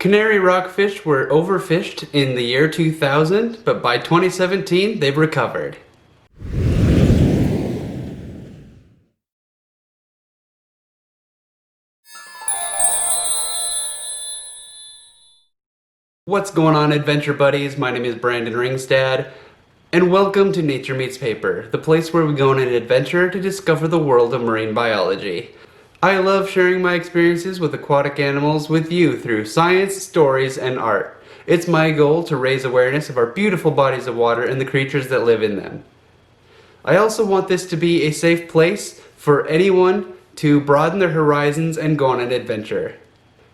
Canary rockfish were overfished in the year 2000, but by 2017 they've recovered. What's going on, adventure buddies? My name is Brandon Ringstad, and welcome to Nature Meets Paper, the place where we go on an adventure to discover the world of marine biology. I love sharing my experiences with aquatic animals with you through science, stories, and art. It's my goal to raise awareness of our beautiful bodies of water and the creatures that live in them. I also want this to be a safe place for anyone to broaden their horizons and go on an adventure.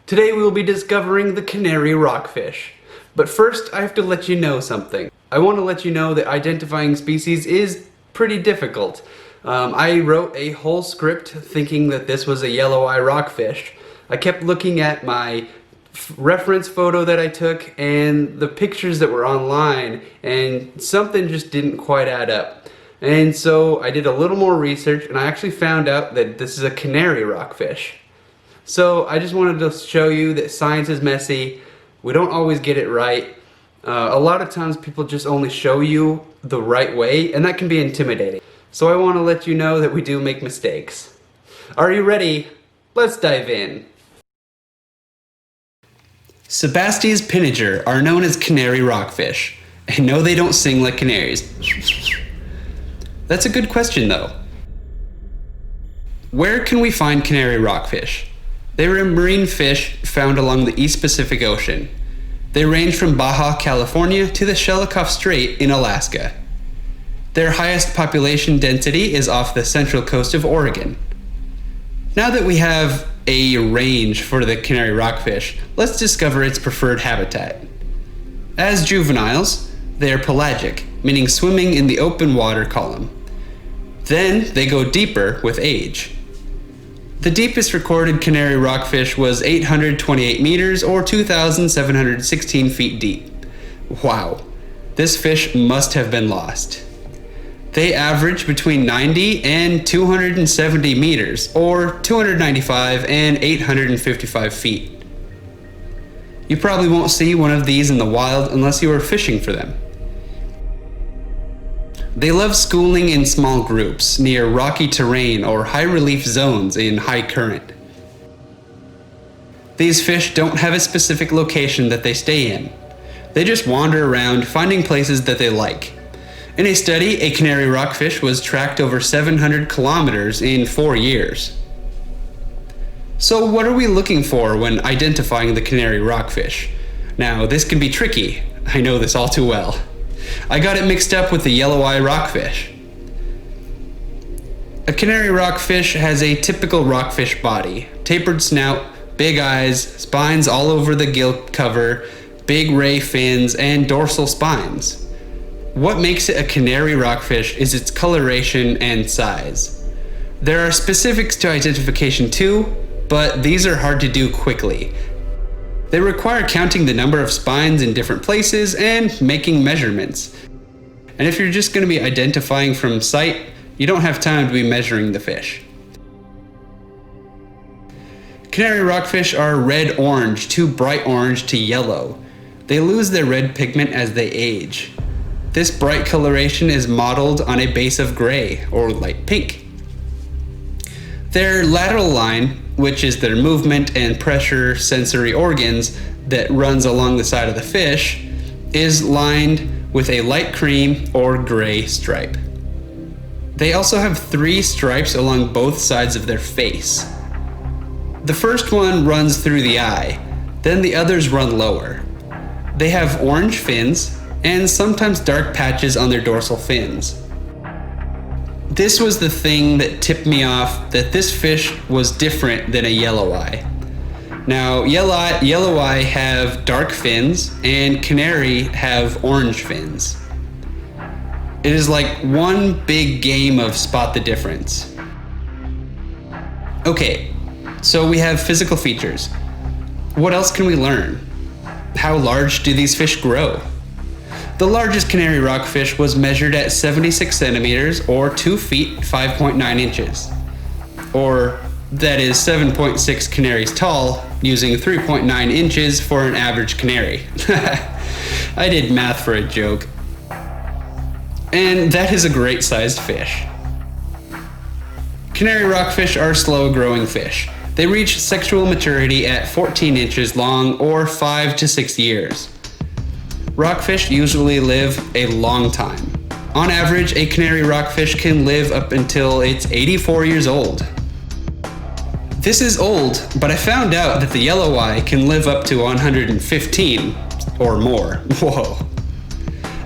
Today we will be discovering the canary rockfish. But first, I have to let you know something. I want to let you know that identifying species is pretty difficult. I wrote a whole script thinking that this was a yellow eye rockfish. I kept looking at my reference photo that I took and the pictures that were online, and something just didn't quite add up. And so I did a little more research and I actually found out that this is a canary rockfish. So I just wanted to show you that science is messy. We don't always get it right. A lot of times people just only show you the right way, and that can be intimidating. So I want to let you know that we do make mistakes. Are you ready? Let's dive in. Sebastes pinniger are known as canary rockfish. And no, they don't sing like canaries. That's a good question though. Where can we find canary rockfish? They are a marine fish found along the East Pacific Ocean. They range from Baja, California to the Shelikof Strait in Alaska. Their highest population density is off the central coast of Oregon. Now that we have a range for the canary rockfish, let's discover its preferred habitat. As juveniles, they are pelagic, meaning swimming in the open water column. Then they go deeper with age. The deepest recorded canary rockfish was 828 meters or 2,716 feet deep. Wow, this fish must have been lost. They average between 90 and 270 meters or 295 and 855 feet. You probably won't see one of these in the wild unless you are fishing for them. They love schooling in small groups near rocky terrain or high relief zones in high current. These fish don't have a specific location that they stay in. They just wander around finding places that they like. In a study, a canary rockfish was tracked over 700 kilometers in 4 years. So what are we looking for when identifying the canary rockfish? Now, this can be tricky. I know this all too well. I got it mixed up with the yellow eye rockfish. A canary rockfish has a typical rockfish body: tapered snout, big eyes, spines all over the gill cover, big ray fins, and dorsal spines. What makes it a canary rockfish is its coloration and size. There are specifics to identification too, but these are hard to do quickly. They require counting the number of spines in different places and making measurements. And if you're just going to be identifying from sight, you don't have time to be measuring the fish. Canary rockfish are red-orange to bright orange to yellow. They lose their red pigment as they age. This bright coloration is modeled on a base of gray or light pink. Their lateral line, which is their movement and pressure sensory organs that runs along the side of the fish, is lined with a light cream or gray stripe. They also have 3 stripes along both sides of their face. The first one runs through the eye, then the others run lower. They have orange fins and sometimes dark patches on their dorsal fins. This was the thing that tipped me off that this fish was different than a yellow eye. Now, yellow eye have dark fins and canary have orange fins. It is like one big game of spot the difference. Okay, so we have physical features. What else can we learn? How large do these fish grow? The largest canary rockfish was measured at 76 centimeters or 2 feet 5.9 inches. Or that is 7.6 canaries tall, using 3.9 inches for an average canary. I did math for a joke. And that is a great sized fish. Canary rockfish are slow-growing fish. They reach sexual maturity at 14 inches long or 5 to 6 years. Rockfish usually live a long time. On average, a canary rockfish can live up until it's 84 years old. This is old, but I found out that the yellow eye can live up to 115 or more. Whoa.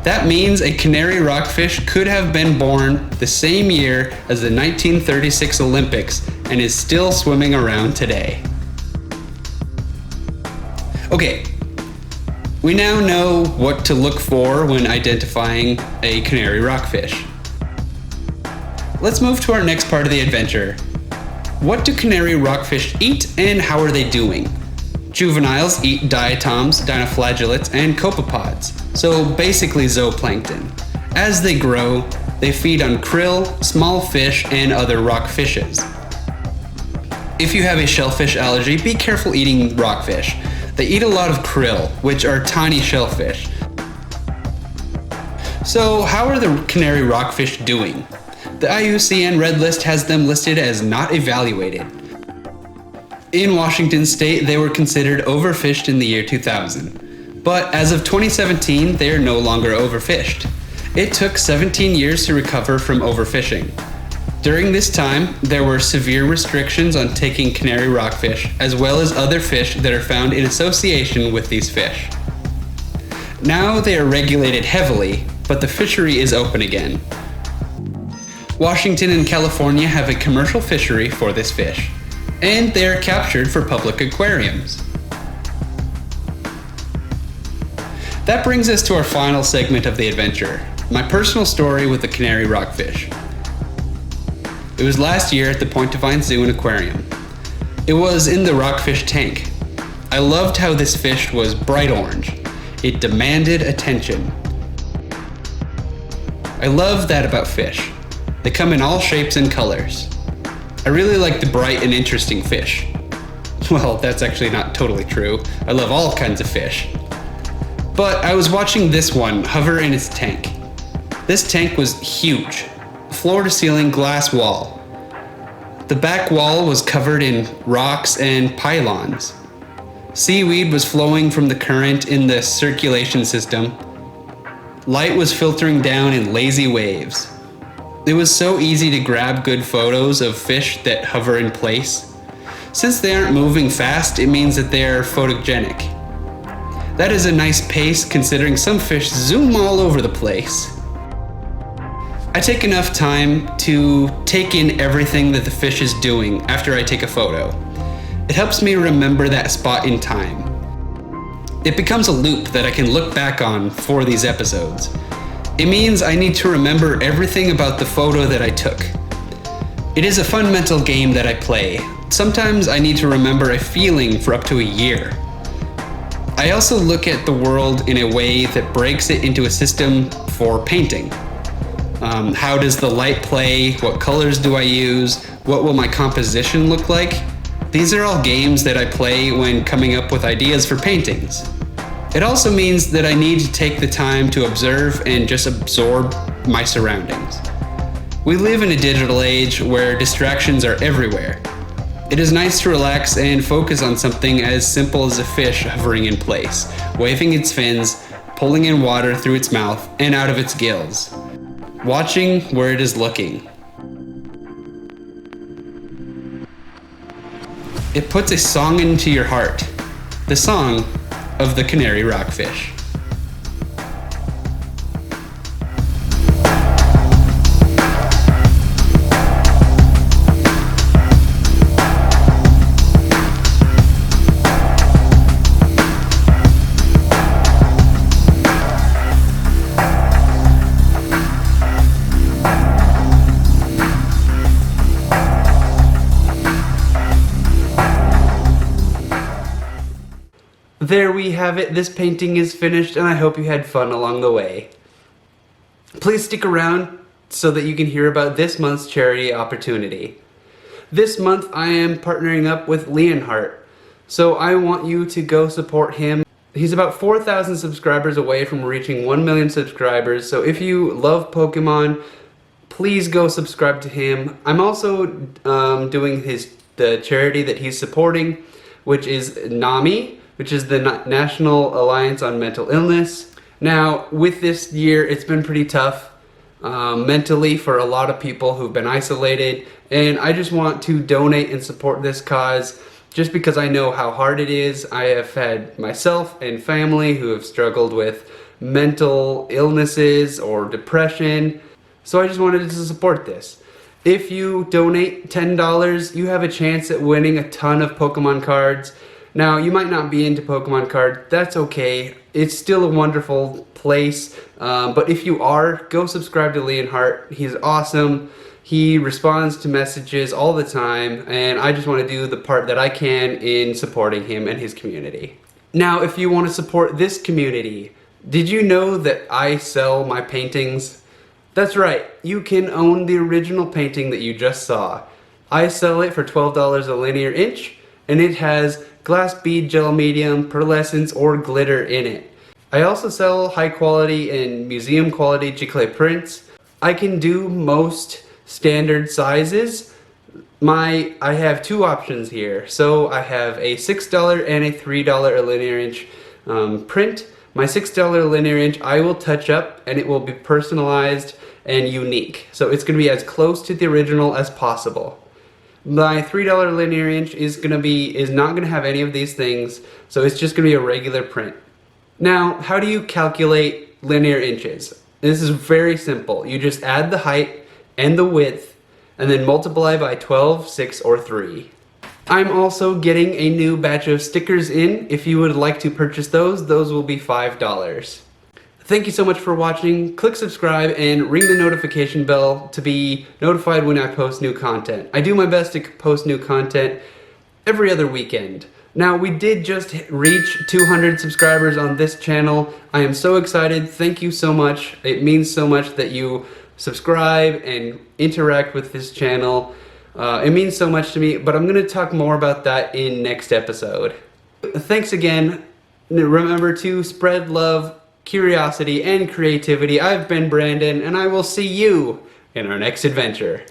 That means a canary rockfish could have been born the same year as the 1936 Olympics and is still swimming around today. Okay, we now know what to look for when identifying a canary rockfish. Let's move to our next part of the adventure. What do canary rockfish eat and how are they doing? Juveniles eat diatoms, dinoflagellates, and copepods, so basically zooplankton. As they grow, they feed on krill, small fish, and other rock fishes. If you have a shellfish allergy, be careful eating rockfish. They eat a lot of krill, which are tiny shellfish. So how are the canary rockfish doing? The IUCN Red List has them listed as not evaluated. In Washington state, they were considered overfished in the year 2000. But as of 2017, they are no longer overfished. It took 17 years to recover from overfishing. During this time, there were severe restrictions on taking canary rockfish, as well as other fish that are found in association with these fish. Now they are regulated heavily, but the fishery is open again. Washington and California have a commercial fishery for this fish, and they are captured for public aquariums. That brings us to our final segment of the adventure, my personal story with the canary rockfish. It was last year at the Point Defiance Zoo and Aquarium. It was in the rockfish tank. I loved how this fish was bright orange. It demanded attention. I love that about fish. They come in all shapes and colors. I really like the bright and interesting fish. Well, that's actually not totally true. I love all kinds of fish. But I was watching this one hover in its tank. This tank was huge. Floor to ceiling glass wall. The back wall was covered in rocks and pylons. Seaweed was flowing from the current in the circulation system. Light was filtering down in lazy waves. It was so easy to grab good photos of fish that hover in place. Since they aren't moving fast, it means that they are photogenic. That is a nice pace considering some fish zoom all over the place. I take enough time to take in everything that the fish is doing after I take a photo. It helps me remember that spot in time. It becomes a loop that I can look back on for these episodes. It means I need to remember everything about the photo that I took. It is a fun mental game that I play. Sometimes I need to remember a feeling for up to a year. I also look at the world in a way that breaks it into a system for painting. How does the light play? What colors do I use? What will my composition look like? These are all games that I play when coming up with ideas for paintings. It also means that I need to take the time to observe and just absorb my surroundings. We live in a digital age where distractions are everywhere. It is nice to relax and focus on something as simple as a fish hovering in place, waving its fins, pulling in water through its mouth and out of its gills, watching where it is looking. It puts a song into your heart, the song of the canary rockfish. There we have it. This painting is finished and I hope you had fun along the way. Please stick around so that you can hear about this month's charity opportunity. This month I am partnering up with Leonhardt, so I want you to go support him. He's about 4,000 subscribers away from reaching 1 million subscribers, so if you love Pokemon, please go subscribe to him. I'm also doing the charity that he's supporting, which is NAMI, which is the National Alliance on Mental Illness. Now, with this year, it's been pretty tough mentally for a lot of people who've been isolated, and I just want to donate and support this cause just because I know how hard it is. I have had myself and family who have struggled with mental illnesses or depression, so I just wanted to support this. If you donate $10, you have a chance at winning a ton of Pokemon cards. Now, you might not be into Pokemon cards, that's okay. It's still a wonderful place, but if you are, go subscribe to Leonhardt. He's awesome. He responds to messages all the time, and I just want to do the part that I can in supporting him and his community. Now, if you want to support this community, did you know that I sell my paintings? That's right, you can own the original painting that you just saw. I sell it for $12 a linear inch, and it has Glass Bead Gel Medium, pearlescence, or glitter in it. I also sell high quality and museum quality giclée prints. I can do most standard sizes. I have two options here. So I have a $6 and a $3 a linear inch print. My $6 linear inch I will touch up, and it will be personalized and unique. So it's going to be as close to the original as possible. My $3 linear inch is not gonna have any of these things, so it's just gonna be a regular print. Now, how do you calculate linear inches? This is very simple. You just add the height and the width, and then multiply by 12, 6, or 3. I'm also getting a new batch of stickers in. If you would like to purchase those will be $5. Thank you so much for watching. Click subscribe and ring the notification bell to be notified when I post new content. I do my best to post new content every other weekend. Now, we did just reach 200 subscribers on this channel. I am so excited. Thank you so much. It means so much that you subscribe and interact with this channel. It means so much to me, but I'm going to talk more about that in next episode. Thanks again. Remember to spread love, curiosity, and creativity. I've been Brandon, and I will see you in our next adventure.